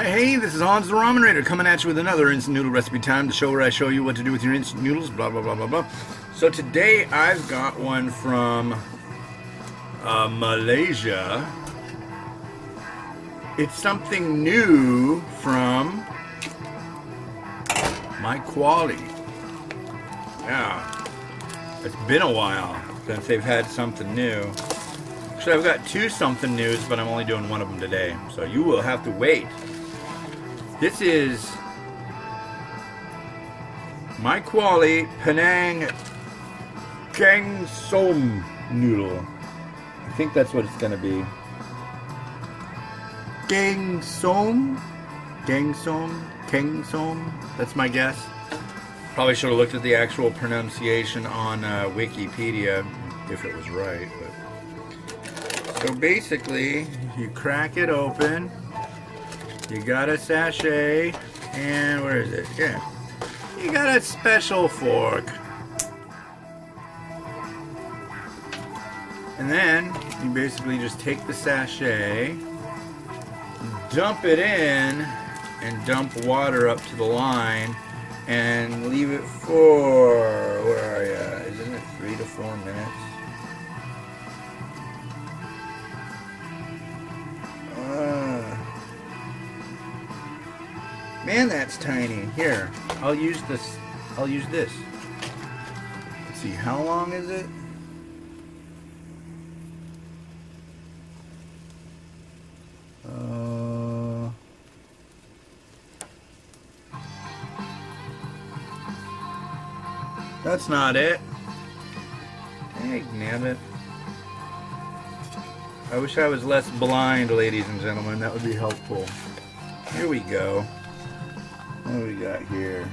Hey, this is Hans the Ramen Raider coming at you with another instant noodle recipe time, the show where I show you what to do with your instant noodles, blah, blah, blah, blah, blah. So today I've got one from Malaysia. It's something new from MyKuali. Yeah, it's been a while since they've had something new. Actually, I've got two something news, but I'm only doing one of them today, so you will have to wait. This is MyKuali Penang Gaeng Som noodle. I think that's what it's gonna be. Gaeng Som? Gaeng Som? Gaeng Som? That's my guess. Probably should have looked at the actual pronunciation on Wikipedia if it was right. But. So basically, you crack it open. You got a sachet, and where is it? Yeah. You got a special fork. And then, you basically just take the sachet, dump it in, and dump water up to the line, and leave it for, where are you? Isn't it 3 to 4 minutes? Man, that's tiny. Here, I'll use this. I'll use this. Let's see, how long is it? That's not it. Hey, damn it. I wish I was less blind, ladies and gentlemen. That would be helpful. Here we go. What do we got here?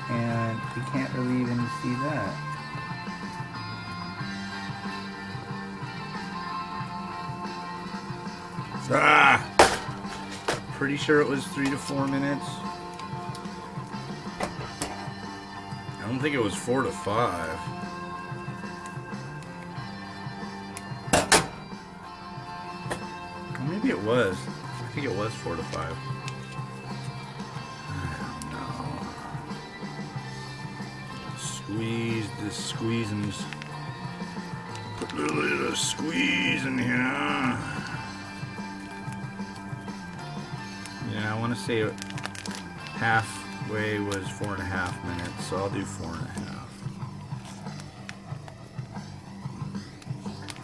And you can't really even see that. Pretty sure it was 3 to 4 minutes. I don't think it was 4 to 5. Maybe it was. I think it was 4 to 5. I don't know. Squeeze the squeezins. Put a little bit of squeeze in here. Yeah, I want to say halfway was 4.5 minutes, so I'll do 4.5.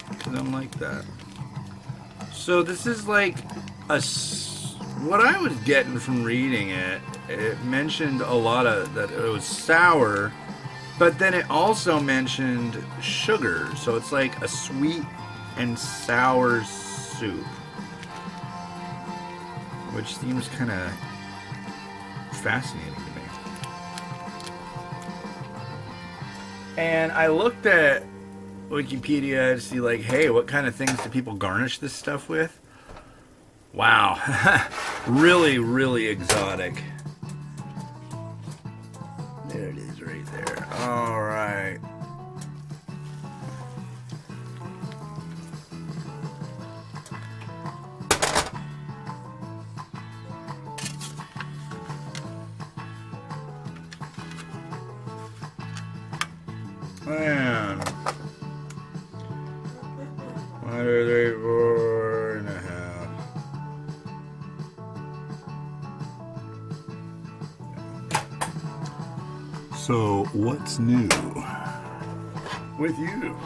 Because I'm like that. So this is like what I was getting from reading it. It mentioned a lot of that it was sour, but then it also mentioned sugar. So it's like a sweet and sour soup, which seems kind of fascinating to me. And I looked at Wikipedia to see, like, hey, what kind of things do people garnish this stuff with? Wow. Really, really exotic. There it is right there. All right. Man. 1, 2, 3, 4.5. So, what's new with you?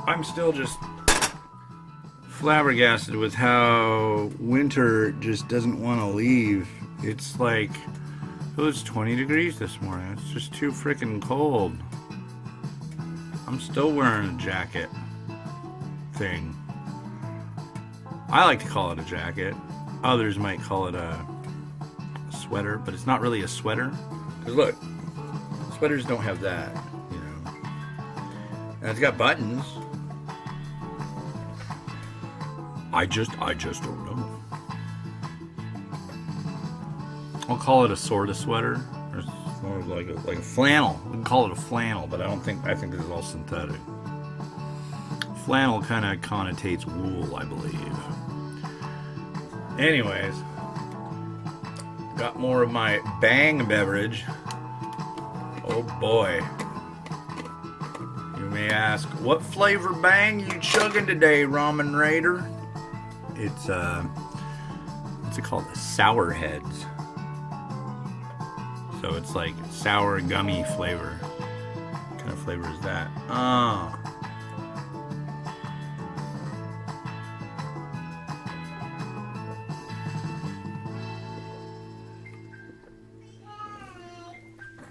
I'm still just flabbergasted with how winter just doesn't want to leave. It's like, it was 20 degrees this morning. It's just too freaking cold. I'm still wearing a jacket thing. I like to call it a jacket. Others might call it a sweater, but it's not really a sweater. Because look, sweaters don't have that, you know. And it's got buttons. I just don't know. I'll call it a sort of sweater, or more like a flannel. We can call it a flannel, but I think this is all synthetic. Flannel kind of connotates wool, I believe. Anyways, got more of my Bang beverage. Oh boy. You may ask, what flavor Bang you chugging today, Ramen Raider? It's what's it called? Sour Heads. So it's like sour gummy flavor. What kind of flavor is that?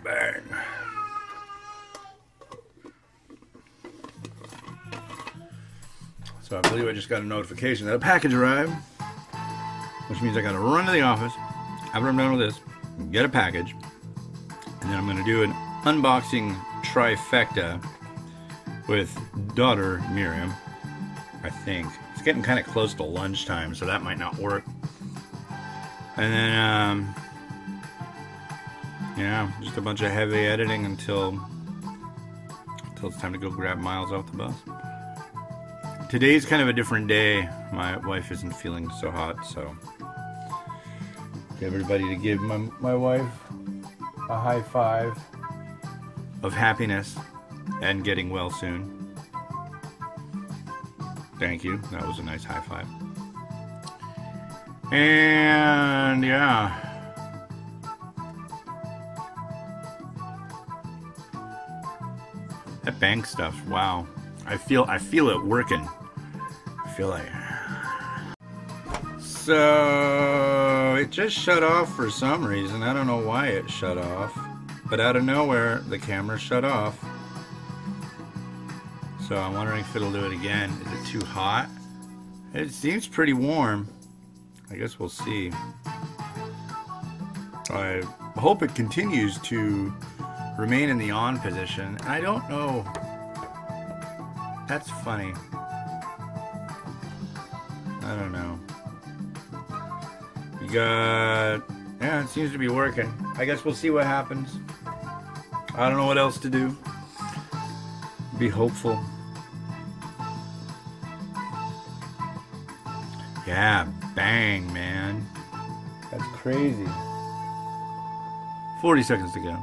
Bang. So I believe I just got a notification that a package arrived, which means I gotta run to the office after I'm done with this, get a package, and then I'm gonna do an unboxing trifecta with daughter Miriam. I think it's getting kind of close to lunchtime, so that might not work. And then yeah, just a bunch of heavy editing until it's time to go grab Miles off the bus. Today's kind of a different day. My wife isn't feeling so hot, so everybody to give my wife a high five of happiness and getting well soon. Thank you. That was a nice high five. And yeah. That Bang stuff, wow. I feel it working. I feel like. So it just shut off for some reason. I don't know why it shut off, but out of nowhere the camera shut off. So I'm wondering if it'll do it again. Is it too hot? It seems pretty warm. I guess we'll see. I hope it continues to remain in the on position. I don't know. That's funny. I don't know. We got... yeah, it seems to be working. I guess we'll see what happens. I don't know what else to do. Be hopeful. Yeah, Bang, man. That's crazy. 40 seconds to go.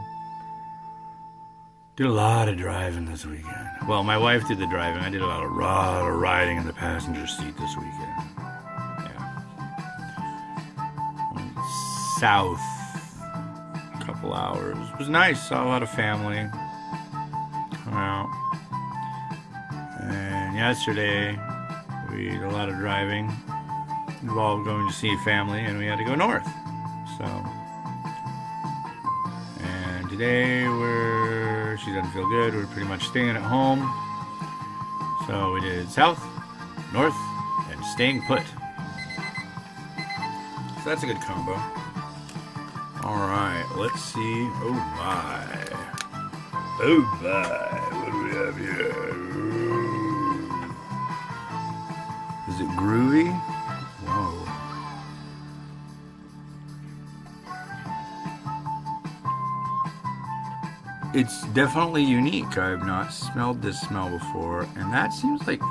Did a lot of driving this weekend. Well, my wife did the driving. I did a lot of riding in the passenger seat this weekend. Yeah. Went south a couple hours. It was nice. Saw a lot of family. Well, and yesterday we did a lot of driving. Involved going to see family, and we had to go north. So, and today she doesn't feel good. We're pretty much staying at home. So we did south, north, and staying put. So that's a good combo. Alright, let's see. Oh my. Oh my. What do we have here? Ooh. Is it groovy? Whoa. It's definitely unique. I've not smelled this smell before, and that seems like...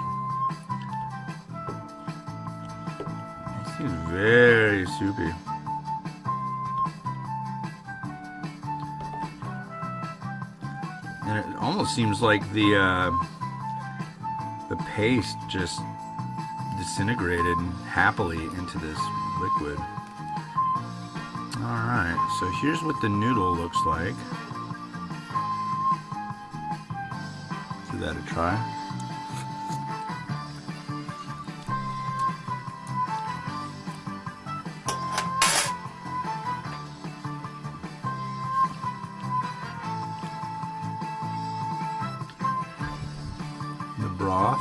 it seems very soupy. And it almost seems like the paste just disintegrated happily into this liquid. Alright, so here's what the noodle looks like. Give that a try. The broth.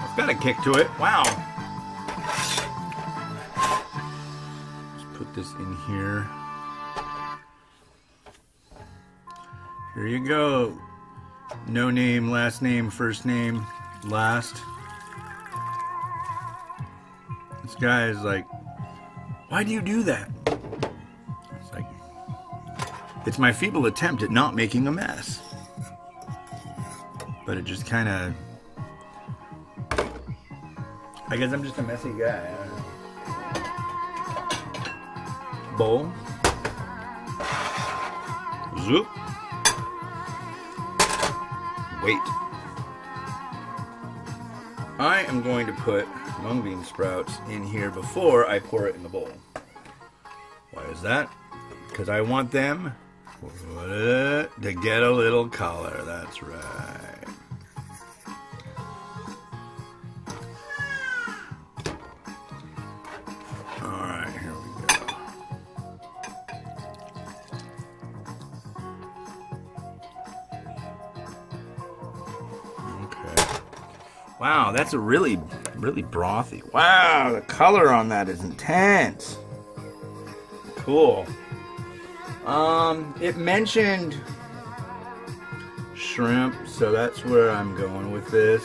It's got a kick to it. Wow. Put this in here. Here you go. No name, last name, first name, last. This guy is like, why do you do that? It's like, it's my feeble attempt at not making a mess. But it just kind of, I guess I'm just a messy guy. I don't know. Bowl. Zoop. Wait. I am going to put mung bean sprouts in here before I pour it in the bowl. Why is that? Because I want them to get a little color. That's right. Alright, here we go. Okay. Wow, that's a really brothy. Wow, the color on that is intense. Cool. It mentioned shrimp, so that's where I'm going with this.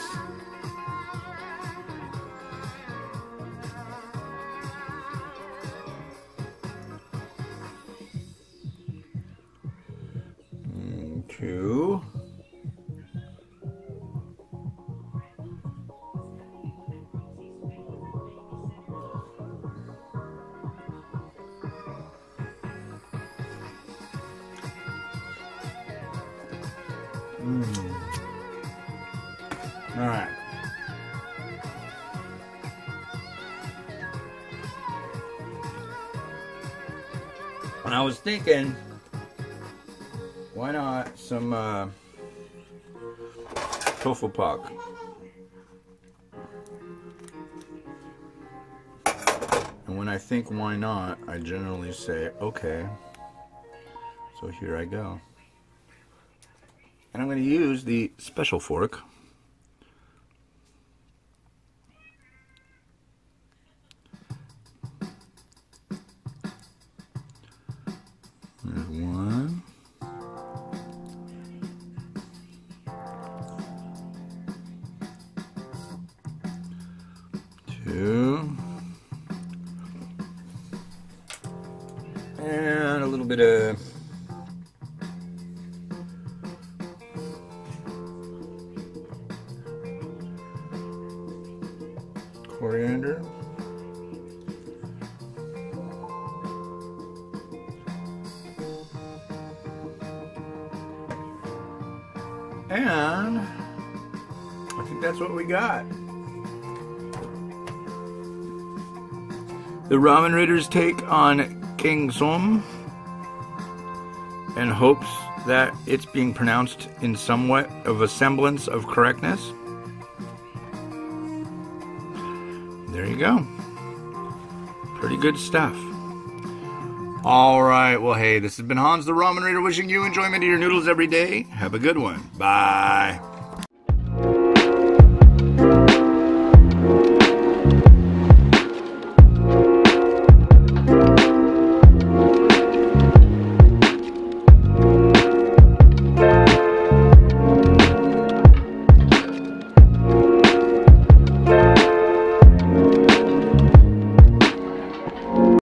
Two. All right. And I was thinking, why not some tofu pak? And when I think why not, I generally say, okay. So here I go. And I'm going to use the special fork. There's one. Two. And a little bit of coriander. And I think that's what we got. The Ramen Raiders take on Gaeng Som and hopes that it's being pronounced in somewhat of a semblance of correctness. There you go. Pretty good stuff. Alright, well hey, this has been Hans the Ramen Raider wishing you enjoyment of your noodles every day. Have a good one. Bye.